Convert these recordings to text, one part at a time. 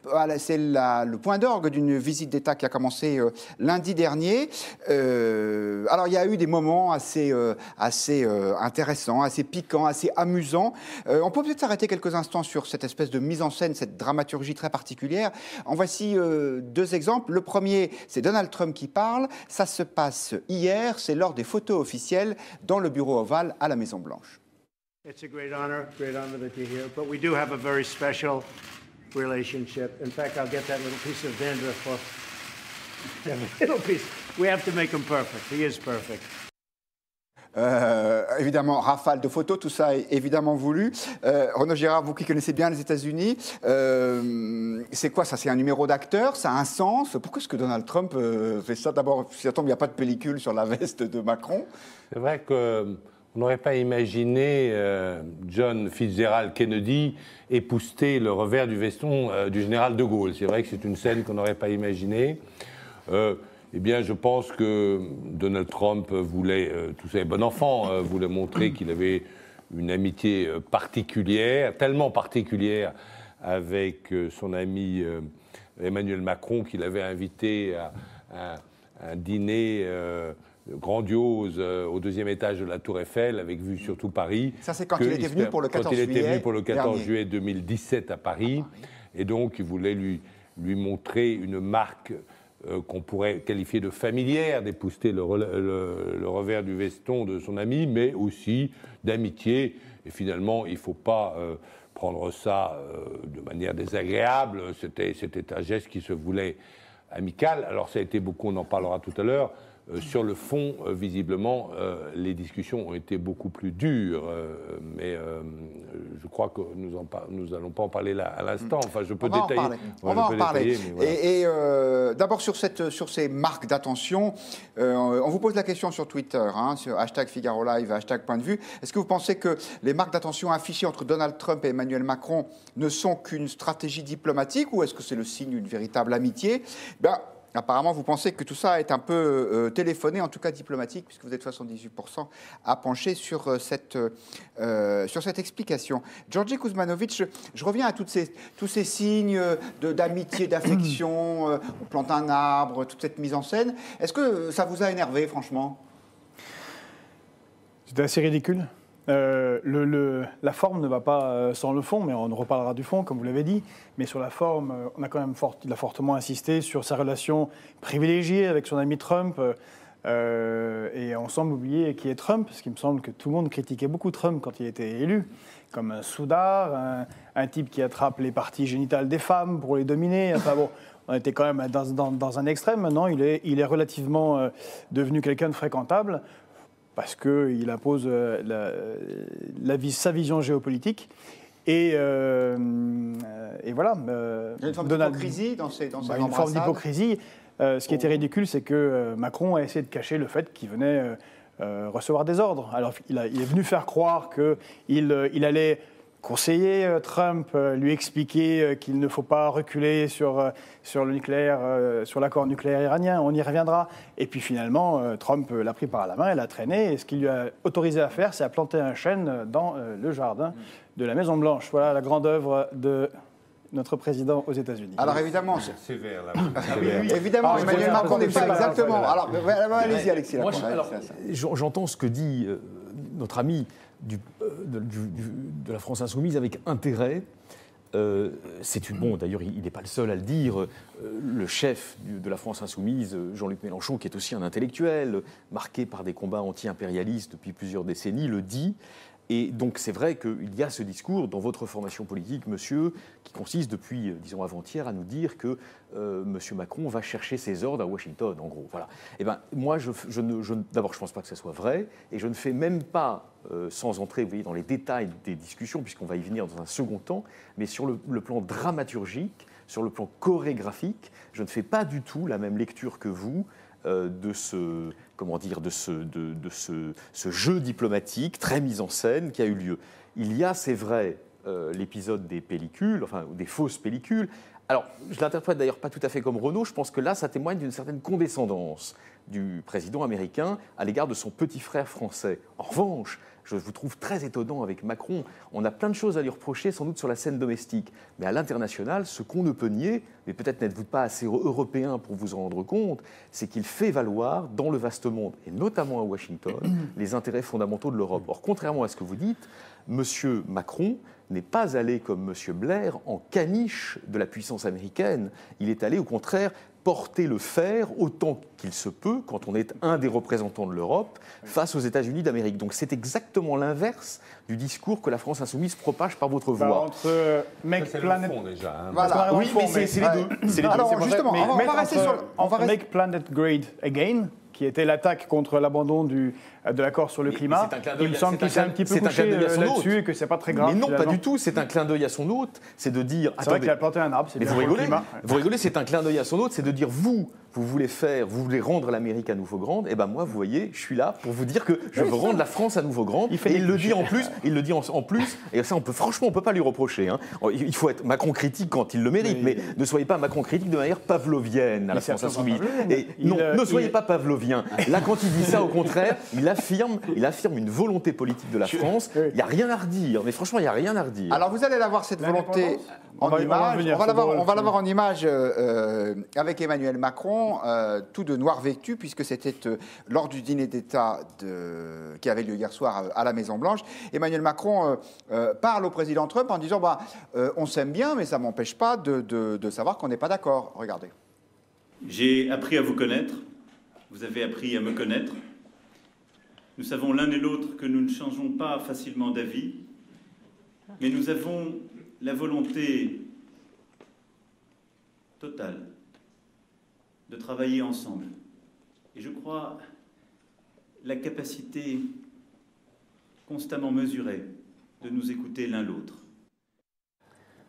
Voilà, c'est le point d'orgue d'une visite d'État qui a commencé lundi dernier. Alors, il y a eu des moments assez intéressants, assez piquants, assez amusants. On peut peut-être s'arrêter quelques instants sur cette espèce de mise en scène, cette dramaturgie très particulière. En voici deux exemples. Le premier, c'est Donald Trump qui parle. Ça se passe hier, c'est lors des photos officielles dans le bureau ovale à la Maison-Blanche. It's a great honor that you're here. But we do have a very special relationship. In fact, I'll get that little piece of dandruff for that little piece. We have to make him perfect. He is perfect. Évidemment, rafale de photos, tout ça est évidemment voulu. Renaud Girard, vous qui connaissez bien les États-Unis, c'est quoi ça? C'est un numéro d'acteur? Ça a un sens? Pourquoi est-ce que Donald Trump fait ça? D'abord, si ça tombe, il n'y a pas de pellicule sur la veste de Macron. C'est vrai qu'on n'aurait pas imaginé John Fitzgerald Kennedy épousseter le revers du veston du général de Gaulle. C'est vrai que c'est une scène qu'on n'aurait pas imaginée. Eh bien, je pense que Donald Trump voulait, tout ça est bon enfant, voulait montrer qu'il avait une amitié particulière, tellement particulière avec son ami Emmanuel Macron qu'il avait invité à un dîner grandiose au deuxième étage de la Tour Eiffel, avec vue sur tout Paris. Ça, c'est quand il était venu pour le 14 juillet. Quand il était venu pour le 14 juillet 2017 à Paris. Et donc, il voulait lui montrer une marque qu'on pourrait qualifier de familière, d'épouster le revers du veston de son ami, mais aussi d'amitié. Et finalement, il ne faut pas prendre ça de manière désagréable. C'était un geste qui se voulait amical. Alors ça a été beaucoup, on en parlera tout à l'heure. Sur le fond, visiblement, les discussions ont été beaucoup plus dures, mais je crois que nous n'allons pas en parler là à l'instant. Enfin, je peux détailler. On va en parler. Voilà. Et d'abord, sur ces marques d'attention, on vous pose la question sur Twitter, sur #Figaro Live, #Point de vue. Est-ce que vous pensez que les marques d'attention affichées entre Donald Trump et Emmanuel Macron ne sont qu'une stratégie diplomatique, ou est-ce que c'est le signe d'une véritable amitié? Apparemment, vous pensez que tout ça est un peu téléphoné, en tout cas diplomatique, puisque vous êtes 78% à pencher sur cette explication. Georgi Kuzmanovic, je reviens à tous ces signes d'amitié, d'affection, on plante un arbre, toute cette mise en scène. Est-ce que ça vous a énervé, franchement? C'était assez ridicule. La forme ne va pas sans le fond, mais on reparlera du fond, comme vous l'avez dit. Mais sur la forme, on a quand même il a fortement insisté sur sa relation privilégiée avec son ami Trump. Et on semble oublier qui est Trump, parce qu'il me semble que tout le monde critiquait beaucoup Trump quand il était élu, comme un soudard, un type qui attrape les parties génitales des femmes pour les dominer. Enfin bon, on était quand même dans un extrême. Maintenant, il est relativement devenu quelqu'un de fréquentable, parce qu'il impose sa vision géopolitique. Et voilà. Il y a une forme d'hypocrisie dans ces embrassades. Une forme d'hypocrisie. Ce qui était ridicule, c'est que Macron a essayé de cacher le fait qu'il venait recevoir des ordres. Alors, il est venu faire croire qu'il allait conseiller Trump, lui expliquer qu'il ne faut pas reculer sur le nucléaire, sur l'accord nucléaire iranien, on y reviendra. Et puis finalement, Trump l'a pris par la main, elle a traîné, et ce qu'il lui a autorisé à faire, c'est à planter un chêne dans le jardin de la Maison-Blanche. Voilà la grande œuvre de notre président aux États-Unis. Alors évidemment, c'est sévère là. Évidemment, Emmanuel Macron n'est pas exactement. Alors, allez-y, Alexis. J'entends ce que dit notre ami de la France Insoumise avec intérêt. D'ailleurs, il n'est pas le seul à le dire. Le chef de la France Insoumise, Jean-Luc Mélenchon, qui est aussi un intellectuel, marqué par des combats anti-impérialistes depuis plusieurs décennies, le dit. Et donc c'est vrai qu'il y a ce discours dans votre formation politique, monsieur, qui consiste depuis, disons, avant-hier, à nous dire que monsieur Macron va chercher ses ordres à Washington, en gros. Voilà. Eh bien, moi, d'abord, je ne pense pas que ce soit vrai, et je ne fais même pas, sans entrer, vous voyez, dans les détails des discussions, puisqu'on va y venir dans un second temps, mais sur le plan dramaturgique, sur le plan chorégraphique, je ne fais pas du tout la même lecture que vous de ce jeu diplomatique très mis en scène qui a eu lieu. Il y a, c'est vrai, l'épisode des pellicules, enfin des fausses pellicules. Alors, je l'interprète d'ailleurs pas tout à fait comme Renaud, je pense que là, ça témoigne d'une certaine condescendance du président américain à l'égard de son petit frère français. En revanche, je vous trouve très étonnant avec Macron. On a plein de choses à lui reprocher, sans doute sur la scène domestique. Mais à l'international, ce qu'on ne peut nier, mais peut-être n'êtes-vous pas assez européen pour vous en rendre compte, c'est qu'il fait valoir dans le vaste monde, et notamment à Washington, les intérêts fondamentaux de l'Europe. Or, contrairement à ce que vous dites, M. Macron n'est pas allé, comme M. Blair, en caniche de la puissance américaine. Il est allé, au contraire, porter le fer autant qu'il se peut, quand on est un des représentants de l'Europe, face aux États-Unis d'Amérique. Donc c'est exactement l'inverse du discours que la France insoumise propage par votre voix. Entre Make Planet... fond, déjà, hein. Voilà. Oui, mais c'est les deux. C'est les deux. Alors, C'est pour ça- justement, mais- on va rester sur... on va rester- Make Planet Great Again, qui était l'attaque contre l'abandon de l'accord sur le climat. c'est un clin d'œil Il me à- semble c'est un qu'il s'est un clin- petit peu c'est un couché clin d'œil à son hôte. là-dessus et que c'est pas très grave. Mais non, pas finalement. du tout. C'est un clin d'œil à son hôte. C'est de dire... C'est vrai qu'il a planté un arbre, c'est Mais bien vous pour le rigolez, climat. vous rigolez, c'est un clin d'œil à son hôte, c'est de dire vous voulez rendre l'Amérique à nouveau grande, et ben moi, vous voyez, je suis là pour vous dire que je veux rendre la France à nouveau grande. Il fait Et des il le clichés. dit en plus, et ça, franchement, on peut pas lui reprocher. Hein. Il faut être Macron critique quand il le mérite, mais ne soyez pas Macron critique de manière pavlovienne à la Il France s'est insoumise. absolument Et il- non, ne soyez il- pas pavlovien. Là, quand il dit ça, au contraire, il affirme une volonté politique de la France. Oui. Il y a rien à redire, mais franchement, il y a rien à redire. Alors vous allez l'avoir cette volonté L'indépendance, en on va y image. revenir, On va c'est l'avoir, drôle, on va c'est- l'avoir en image avec Emmanuel Macron, tout de noir vêtu, puisque c'était lors du dîner d'État qui avait lieu hier soir à la Maison Blanche. Emmanuel Macron parle au président Trump en disant on s'aime bien, mais ça m'empêche pas de savoir qu'on n'est pas d'accord. Regardez. J'ai appris à vous connaître, vous avez appris à me connaître. Nous savons l'un et l'autre que nous ne changeons pas facilement d'avis, mais nous avons la volonté totale de travailler ensemble. Et je crois la capacité constamment mesurée de nous écouter l'un l'autre.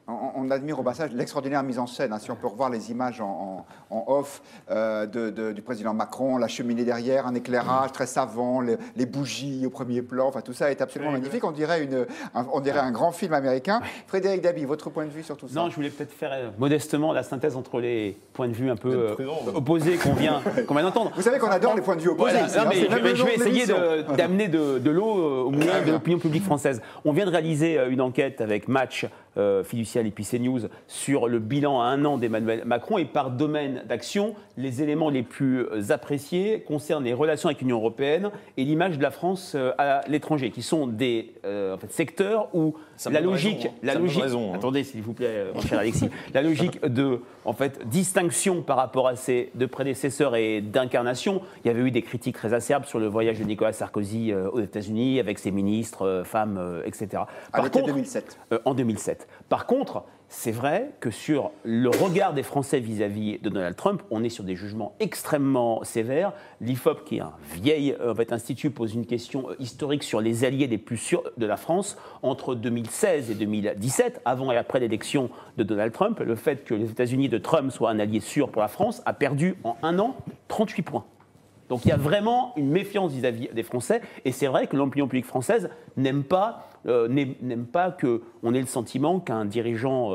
On admire au passage l'extraordinaire mise en scène. Si on peut revoir les images en off du président Macron, la cheminée derrière, un éclairage très savant, les bougies au premier plan, enfin tout ça est absolument magnifique. On dirait un grand film américain. Frédéric Dabi, votre point de vue sur tout ça? Non, je voulais peut-être faire modestement la synthèse entre les points de vue un peu opposés qu'on vient d'entendre. Vous savez qu'on adore les points de vue opposés. Voilà, ici, non, mais c'est même le je nom vais de essayer l'émission. d'amener de l'eau au moulin de l'opinion publique française. On vient de réaliser une enquête avec Match, Fiducial et puis CNews sur le bilan à 1 an d'Emmanuel Macron, et par domaine d'action, les éléments les plus appréciés concernent les relations avec l'Union européenne et l'image de la France à l'étranger, qui sont des secteurs où la logique, attendez s'il vous plaît, mon cher Alexis, la logique de distinction par rapport à ses deux prédécesseurs et d'incarnation. Il y avait eu des critiques très acerbes sur le voyage de Nicolas Sarkozy aux États-Unis avec ses ministres, femmes, etc. À l'été 2007. En 2007. Par contre, c'est vrai que sur le regard des Français vis-à-vis de Donald Trump, on est sur des jugements extrêmement sévères. L'IFOP, qui est un vieil institut, pose une question historique sur les alliés les plus sûrs de la France entre 2016 et 2017, avant et après l'élection de Donald Trump. Le fait que les États-Unis de Trump soient un allié sûr pour la France a perdu en 1 an 38 points. Donc il y a vraiment une méfiance vis-à-vis des Français, et c'est vrai que l'opinion publique française n'aime pas qu'on ait le sentiment qu'un dirigeant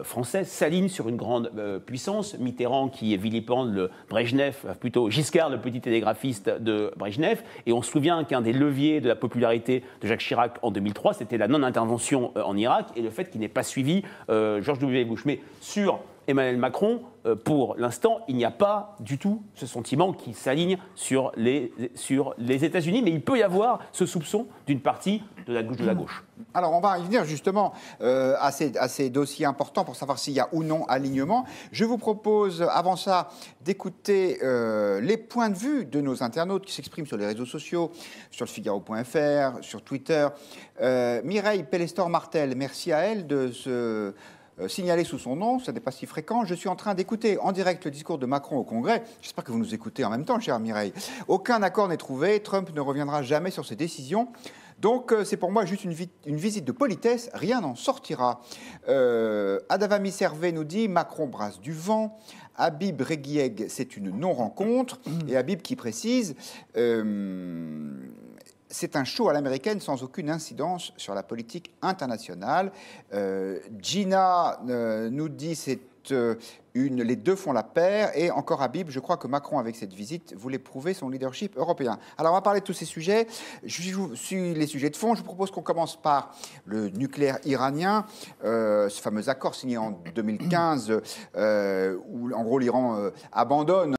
français s'aligne sur une grande puissance. Mitterrand qui vilipende le Brejnev, plutôt Giscard, le petit télégraphiste de Brejnev, et on se souvient qu'un des leviers de la popularité de Jacques Chirac en 2003, c'était la non-intervention en Irak, et le fait qu'il n'ait pas suivi George W. Bush. Mais sur Emmanuel Macron, pour l'instant, il n'y a pas du tout ce sentiment qui s'aligne sur les États-Unis, mais il peut y avoir ce soupçon d'une partie de la gauche de la gauche. Alors, on va y venir justement à ces dossiers importants pour savoir s'il y a ou non alignement. Je vous propose, avant ça, d'écouter les points de vue de nos internautes qui s'expriment sur les réseaux sociaux, sur le Figaro.fr, sur Twitter. Mireille Pellestor-Martel, merci à elle de se signaler sous son nom, ça n'est pas si fréquent. Je suis en train d'écouter en direct le discours de Macron au Congrès. J'espère que vous nous écoutez en même temps, chère Mireille. Aucun accord n'est trouvé, Trump ne reviendra jamais sur ses décisions. Donc, c'est pour moi juste une visite de politesse, rien n'en sortira. Adavami Servet nous dit « Macron brasse du vent ». Habib Reguieg, c'est une non-rencontre. Et Habib qui précise c'est un show à l'américaine sans aucune incidence sur la politique internationale. Gina nous dit c'est les deux font la paire. Et encore Habib, je crois que Macron, avec cette visite, voulait prouver son leadership européen. Alors, on va parler de tous ces sujets. Sur les sujets de fond, je vous propose qu'on commence par le nucléaire iranien, ce fameux accord signé en 2015, où en gros l'Iran abandonne